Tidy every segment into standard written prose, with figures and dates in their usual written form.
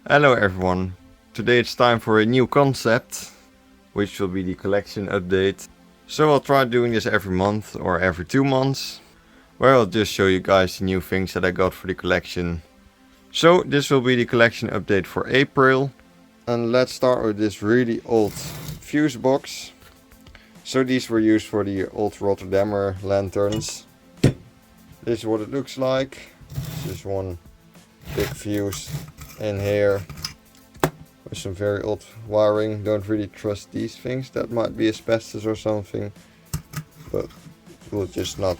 Hello everyone, today it's time for a new concept, which will be the collection update. So I'll try doing this every month or every 2 months, where I'll just show you guys the new things that I got for the collection. So this will be the collection update for April. And let's start with this really old fuse box. So these were used for the old Rotterdammer lanterns. This is what it looks like. This is one big fuse in here with some very old wiring. Don't really trust these things, that might be asbestos or something, but we'll just not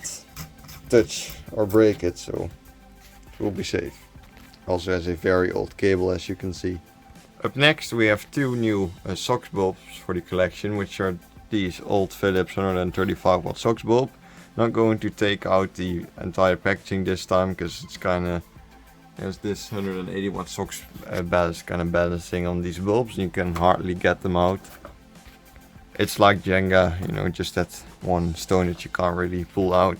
touch or break it, so it will be safe. Also has a very old cable, as you can see. Up next we have two new SOX bulbs for the collection, which are these old Philips 135 watt SOX bulb. Not going to take out the entire packaging this time, because it's kinda, there's this 180 watt SOX ballast kind of balancing on these bulbs, and you can hardly get them out. It's like Jenga, you know, just that one stone that you can't really pull out.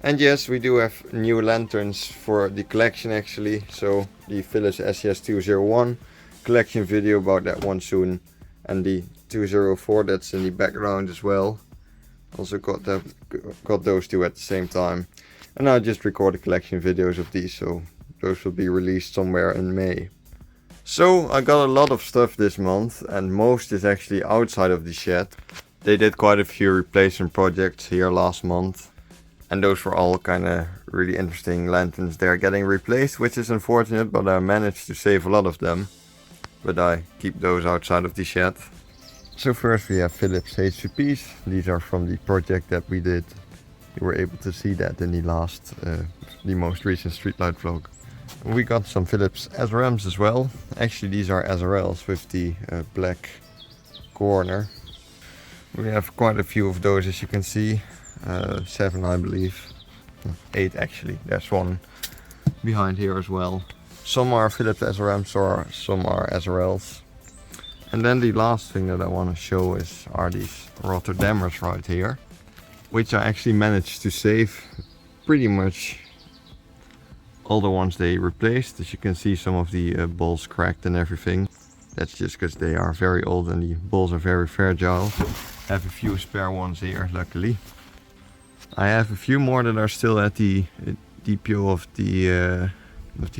And yes, we do have new lanterns for the collection actually. So the Philips SES 201 collection video about that one soon, and the 204 that's in the background as well. Also got those two at the same time. And I just recorded collection videos of these, so those will be released somewhere in May. So I got a lot of stuff this month, and most is actually outside of the shed. They did quite a few replacement projects here last month, and those were all kind of really interesting lanterns. They're getting replaced, which is unfortunate, but I managed to save a lot of them. But I keep those outside of the shed. So first we have Philips HCPs. These are from the project that we did. You were able to see that in the most recent streetlight vlog. We got some Philips SRMs as well. Actually these are SRLs with the black corner. We have quite a few of those, as you can see. 7 I believe. 8 actually. There's one behind here as well. Some are Philips SRMs or some are SRLs. And then the last thing that I want to show are these Rotterdammers right here, which I actually managed to save pretty much all the ones they replaced. As you can see, some of the balls cracked and everything. That's just because they are very old and the balls are very fragile. I have a few spare ones here, luckily. I have a few more that are still at the depot of the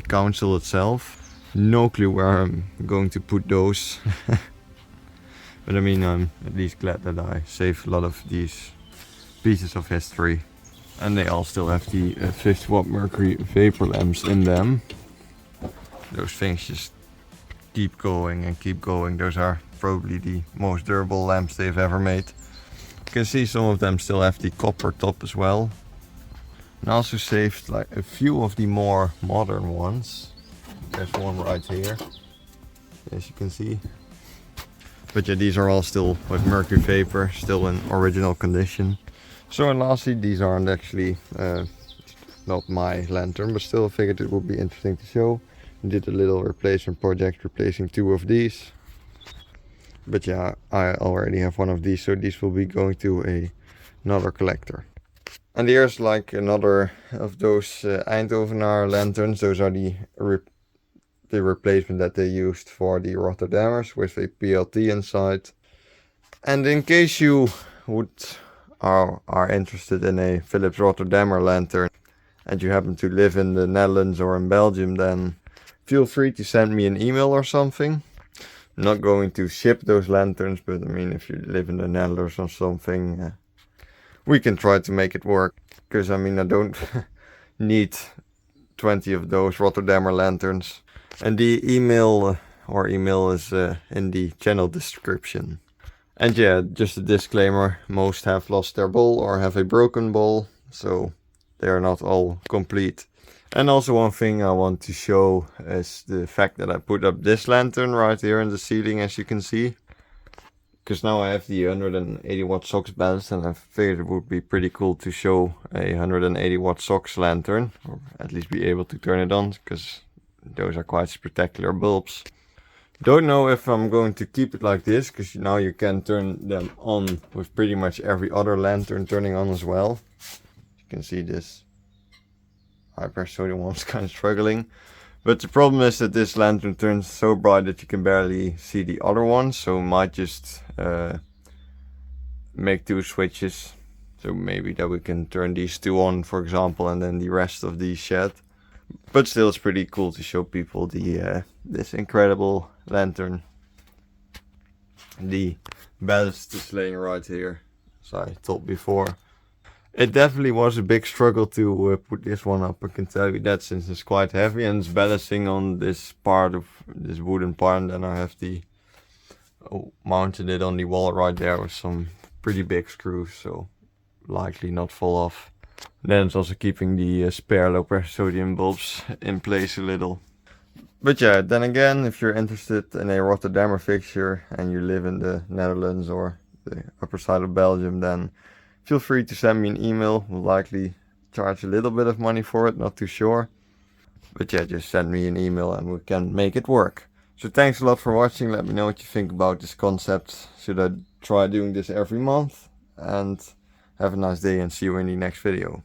council itself. No clue where I'm going to put those. But I mean, I'm at least glad that I saved a lot of these pieces of history. And they all still have the 50 watt mercury vapor lamps in them. Those things just keep going and keep going. Those are probably the most durable lamps they've ever made. You can see some of them still have the copper top as well. And I also saved like a few of the more modern ones. There's one right here, as you can see. But yeah, these are all still with mercury vapor, still in original condition. So, and lastly, these aren't actually not my lantern, but still I figured it would be interesting to show. I did a little replacement project replacing 2 of these. But yeah, I already have one of these, so these will be going to another collector. And here's like another of those Eindhovenaar lanterns. Those are the replacement that they used for the Rotterdammers with a PLT inside. And in case you are interested in a Philips Rotterdammer lantern and you happen to live in the Netherlands or in Belgium, then feel free to send me an email or something. I'm not going to ship those lanterns, but I mean, if you live in the Netherlands or something, we can try to make it work. Because I mean, I don't need 20 of those Rotterdammer lanterns. And the email is in the channel description. And yeah, just a disclaimer, most have lost their ball or have a broken ball, so they are not all complete. And also one thing I want to show is the fact that I put up this lantern right here in the ceiling, as you can see. Because now I have the 180 watt SOX ballast, and I figured it would be pretty cool to show a 180 watt SOX lantern, or at least be able to turn it on, because those are quite spectacular bulbs. Don't know if I'm going to keep it like this, because now you can turn them on with pretty much every other lantern turning on as well. You can see this hyper sodium one's kind of struggling. But the problem is that this lantern turns so bright that you can barely see the other one, so might just make 2 switches. So maybe that we can turn these 2 on, for example, and then the rest of the shed. But still, it's pretty cool to show people the this incredible lantern. The ballast is laying right here, as I told before. It definitely was a big struggle to put this one up, I can tell you that, since it's quite heavy and it's balancing on this part of this wooden part, and then I have mounted it on the wall right there with some pretty big screws, so likely not fall off. Then it's also keeping the spare low pressure sodium bulbs in place a little. But yeah, then again, if you're interested in a Rotterdammer fixture and you live in the Netherlands or the upper side of Belgium, then feel free to send me an email. We'll likely charge a little bit of money for it, not too sure. But yeah, just send me an email and we can make it work. So thanks a lot for watching. Let me know what you think about this concept. Should I try doing this every month? And have a nice day and see you in the next video.